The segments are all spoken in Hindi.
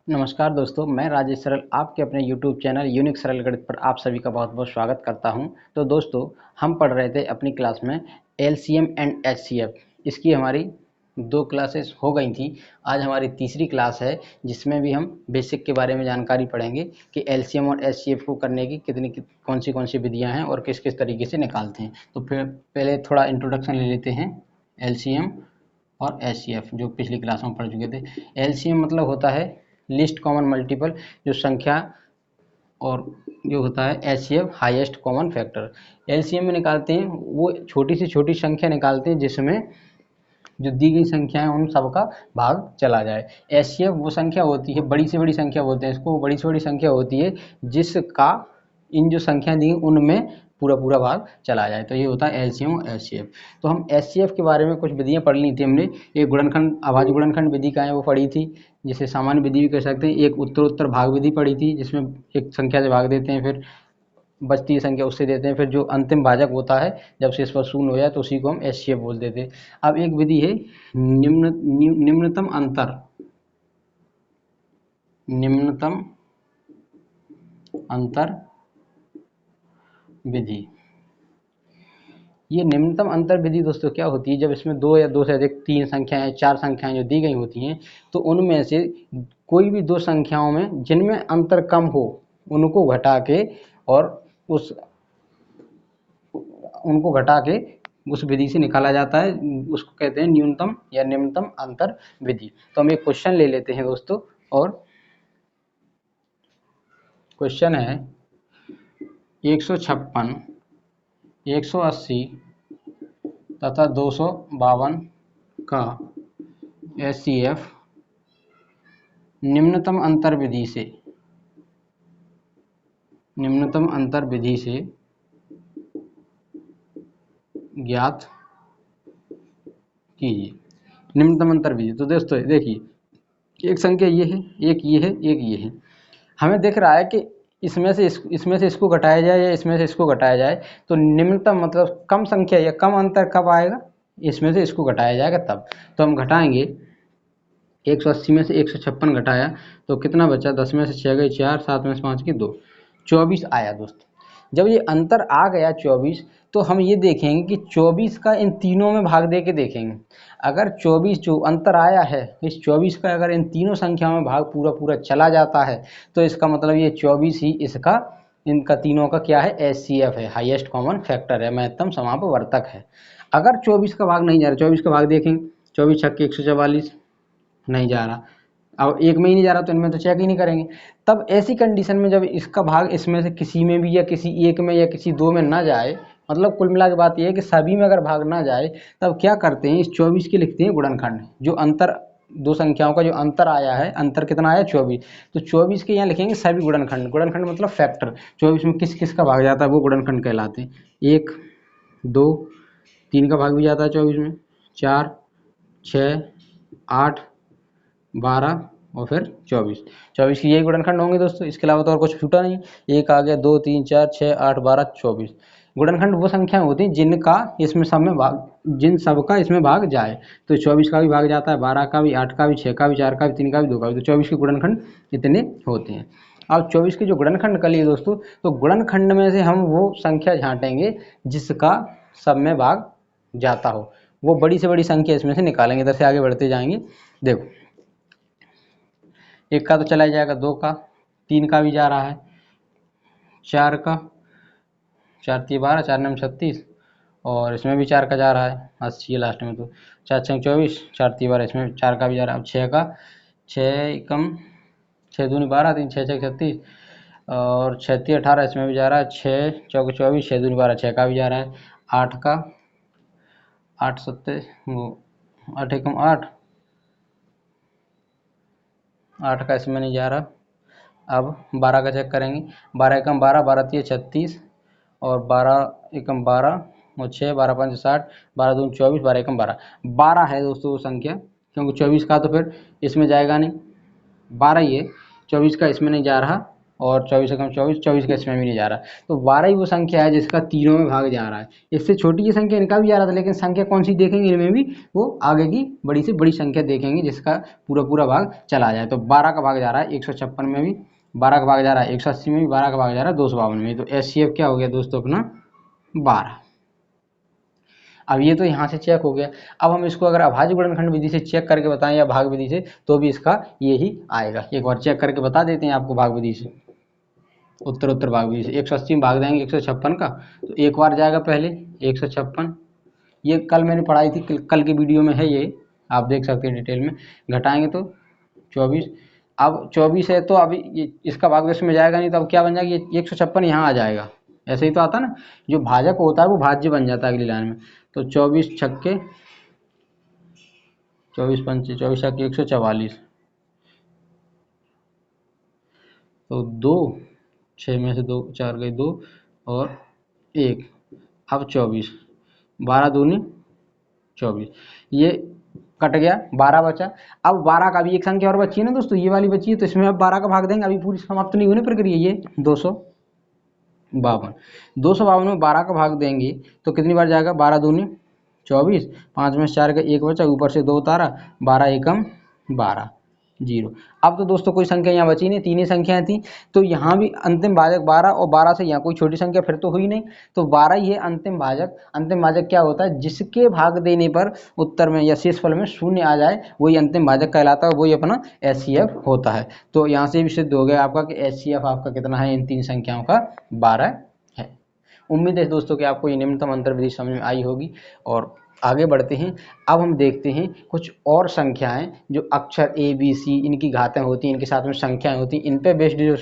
नमस्कार दोस्तों, मैं राजेश सरल आपके अपने YouTube चैनल यूनिक सरल गणित पर आप सभी का बहुत बहुत स्वागत करता हूं। तो दोस्तों, हम पढ़ रहे थे अपनी क्लास में LCM एंड HCF। इसकी हमारी 2 क्लासेस हो गई थी। आज हमारी तीसरी क्लास है जिसमें भी हम बेसिक के बारे में जानकारी पढ़ेंगे कि LCM और HCF को करने की कौन सी विधियाँ हैं और किस किस तरीके से निकालते हैं। तो फिर पहले थोड़ा इंट्रोडक्शन ले लेते हैं LCM और HCF जो पिछली क्लास में पढ़ चुके थे। LCM मतलब होता है लिस्ट कॉमन मल्टीपल जो संख्या, और जो होता है HCF highest common factor. LCM में निकालते हैं वो छोटी से छोटी संख्या निकालते हैं जिसमें जो दी गई संख्या है उन सब का भाग चला जाए। HCF वो संख्या होती है, बड़ी से बड़ी संख्या बोलते हैं इसको, बड़ी से बड़ी संख्या होती है जिसका इन जो संख्या दी उनमें पूरा पूरा भाग चला जाए। तो ये होता है LCM और HCF। तो हम HCF के बारे में कुछ विधियां पढ़ ली थी हमने। एक गुणनखंड अभाज्य गुणनखंड विधि का है वो पढ़ी थी, जिसे सामान्य विधि भी कह सकते हैं। एक उत्तरोत्तर भाग विधि पढ़ी थी जिसमें एक संख्या से भाग देते हैं, फिर बचती है संख्या उससे देते हैं, फिर जो अंतिम भाजक होता है जब शेष पर शून्य हो जाए तो उसी को हम HCF बोल देते हैं। अब एक विधि है निम्नतम अंतर विधि। ये निम्नतम अंतर विधि दोस्तों क्या होती है, जब इसमें 2 या 2 से अधिक 3 संख्याएं 4 संख्याएं जो दी गई होती हैं तो उनमें से कोई भी 2 संख्याओं में जिनमें अंतर कम हो उनको घटा के उस विधि से निकाला जाता है। उसको कहते हैं न्यूनतम या निम्नतम अंतर विधि। तो हम एक क्वेश्चन ले लेते हैं दोस्तों, और क्वेश्चन है 156, 180 तथा 252 का HCF निम्नतम अंतर विधि से ज्ञात कीजिए। निम्नतम अंतर विधि, तो दोस्तों देखिए, एक संख्या ये है, एक ये है, एक ये है। हमें दिख रहा है कि इसमें से इसको घटाया जाए या इसमें से इसको घटाया जाए, तो निम्नतम मतलब कम संख्या या कम अंतर कब आएगा, इसमें से इसको घटाया जाएगा तब। तो हम घटाएंगे, 180 में से 156 घटाया तो कितना बचा, 10 में से 6 गई 4, 7 में से 5 की 2, 24 आया दोस्तों। जब ये अंतर आ गया 24, तो हम ये देखेंगे कि 24 का इन तीनों में भाग दे के देखेंगे। अगर 24 जो अंतर आया है, इस 24 का अगर इन तीनों संख्याओं में भाग पूरा पूरा चला जाता है तो इसका मतलब ये 24 ही इनका तीनों का क्या है, HCF है, हाईएस्ट कॉमन फैक्टर है, महत्तम समापवर्तक है। अगर 24 का भाग नहीं जा रहा, 24 का भाग देखेंगे, 24 छक्के 144 नहीं जा रहा, अब एक में ही नहीं जा रहा तो इनमें तो चेक ही नहीं करेंगे। तब ऐसी कंडीशन में जब इसका भाग इसमें से किसी में भी या किसी एक में या किसी 2 में ना जाए, मतलब कुल मिला के बात यह है कि सभी में अगर भाग ना जाए, तब क्या करते हैं, इस 24 के लिखते हैं गुणनखंड। जो अंतर 2 संख्याओं का जो अंतर आया है, अंतर कितना आया 24, तो 24 के यहाँ लिखेंगे सभी गुणनखंड। गुणनखंड मतलब फैक्टर, 24 में किस किस का भाग जाता है वो गुणनखंड कहलाते हैं। 1, 2, 3 का भाग भी जाता है 24 में, 4, 6, 8, 12 और फिर 24 की यही गुणनखंड होंगे दोस्तों। इसके अलावा तो और कुछ छूटा नहीं। 1 आ गया, 2, 3, 4, 6, 8, 12, 24 गुणनखंड वो संख्या होती है जिनका इसमें सब में भाग, जिन सब का इसमें भाग जाए। तो 24 का भी भाग जाता है, 12 का भी, 8 का भी, 6 का भी, 4 का भी, 3 का भी, 2 का भी। तो 24 के गुणनखंड इतने होते हैं। अब 24 के जो गुणनखंड कर लिए दोस्तों, तो गुणनखंड में से हम वो संख्या छांटेंगे जिसका सब में भाग जाता हो, वो बड़ी से बड़ी संख्या इसमें से निकालेंगे। इधर से आगे बढ़ते जाएंगे। देखो, 1 का तो चला ही जाएगा, 2 का, 3 का भी जा रहा है, 4 का, 4 3 12, 4 9 36, और इसमें भी 4 का जा रहा है, 80 है लास्ट में। तो 4 6 24, 4 3 12, इसमें 4 का भी जा रहा है। अब 6 का, 6 कम 6 दूनी 12, 3 6 6 36, और 6 3 18, इसमें भी जा रहा है। 6 4 24, 6 दूनी 12, 6 का भी जा रहा है। 8 का, 8 7 वो 8 एकम 8, 8 का इसमें नहीं जा रहा। अब 12 का चेक करेंगे, 12 एकम 12, 12 3 36, और 12 एकम 12 और 6, 12 5 60, 12 दूनी 24, 12 एकम 12, 12 है दोस्तों वो संख्या, क्योंकि 24 का तो फिर इसमें जाएगा नहीं, 12 ही है, 24 का इसमें नहीं जा रहा, और 24 से कम 24, 24 का इसमें भी नहीं जा रहा। तो 12 ही वो संख्या है जिसका तीनों में भाग जा रहा है। इससे छोटी की संख्या इनका भी जा रहा था, लेकिन संख्या कौन सी देखेंगे इनमें भी, वो आगे की बड़ी से बड़ी संख्या देखेंगे जिसका पूरा पूरा भाग चला जाए। तो 12 का भाग जा रहा है 156 में भी, 12 का भाग जा रहा है 180 में भी, 12 का भाग जा रहा है 252 में। तो HCF क्या हो गया दोस्तों अपना 12। अब ये तो यहाँ से चेक हो गया। अब हम इसको अगर अभाज्य गुणनखंड विधि से चेक करके बताएं या भाग विधि से, तो भी इसका यही आएगा। एक बार चेक करके बता देते हैं आपको भाग विधि से, उत्तर भाग विधि से। 180 में भाग देंगे 156 का, तो एक बार जाएगा पहले 156, ये कल मैंने पढ़ाई थी, कल की वीडियो में है ये, आप देख सकते हैं डिटेल में। घटाएंगे तो 24, अब 24 है तो अभी ये इसका भाग दशम में जाएगा नहीं, तो अब क्या बन जाएगा, ये 156 यहाँ आ जाएगा। ऐसे ही तो आता ना, जो भाजक होता है वो भाज्य बन जाता है अगली लाइन में। तो 24 छक्के 24 पंचे 24 छक्के 144, तो 2, 6 में से 2 4 गए 2 और 1, अब 24, 12 दूनी 24, ये कट गया, 12 बचा। अब 12 का भी एक संख्या और बची है ना दोस्तों, ये वाली बची है, तो इसमें अब 12 का भाग देंगे। अभी पूरी समाप्त नहीं होने प्रक्रिया, ये 252 में 12 का भाग देंगे तो कितनी बार जाएगा, 12 दूनी 24, 5 में से 4 का 1 बचा, ऊपर से 2 उतारा, 12 एकम 12, 0। अब तो दोस्तों कोई संख्या यहाँ बची नहीं, तीन ही संख्याएं थी, तो यहाँ भी अंतिम भाजक 12, और 12 से यहाँ कोई छोटी संख्या फिर तो हुई नहीं, तो 12 ही है अंतिम भाजक। अंतिम भाजक क्या होता है, जिसके भाग देने पर उत्तर में या शेषफल में शून्य आ जाए वही अंतिम भाजक कहलाता है, वही अपना HCF होता है। तो यहाँ से भी सिद्ध हो गया आपका कि HCF आपका कितना है, इन तीन संख्याओं का 12 है। उम्मीद है दोस्तों कि आपको ये निम्नतम अंतर विधि समझ में आई होगी, और आगे बढ़ते हैं। अब हम देखते हैं कुछ और संख्याएं जो अक्षर ABC इनकी घातें होती हैं, इनके साथ में संख्याएं होती हैं, इन पे बेस्ड जो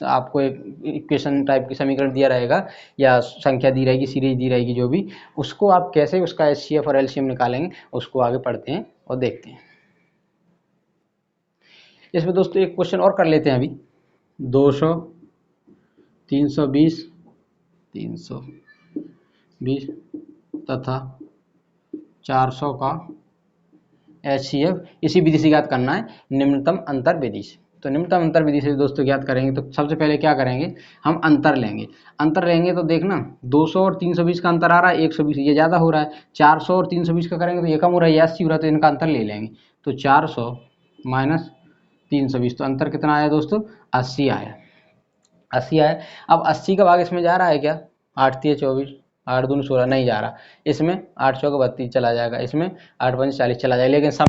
आपको एक इक्वेशन टाइप की समीकरण दिया रहेगा या संख्या दी रहेगी, सीरीज दी रहेगी, जो भी, उसको आप कैसे उसका HCF और LCM निकालेंगे, उसको आगे पढ़ते हैं और देखते हैं। इसमें दोस्तों एक क्वेश्चन और कर लेते हैं अभी। 200 320 तथा 400 का HCF इसी विधि से ज्ञात करना है, निम्नतम अंतर विधि से। तो निम्नतम अंतर विधि से दोस्तों ज्ञात करेंगे तो सबसे पहले क्या करेंगे, हम अंतर लेंगे। अंतर लेंगे तो देखना 200 और 320 का अंतर आ रहा है 120, ये ज़्यादा हो रहा है। 400 और 320 का करेंगे तो ये कम हो रहा है, 80 हो रहा है, तो इनका अंतर ले लेंगे। तो 400 माइनस 320, तो अंतर कितना आया दोस्तों, 80 आया, 80 आया। अब 80 का भाग इसमें जा रहा है क्या, 8 3 24, 8 दूनी 16, नहीं जा रहा। इसमें 8 चौके 32 चला जाएगा, इसमें 8 पंचे 40 चला जाएगा, लेकिन सब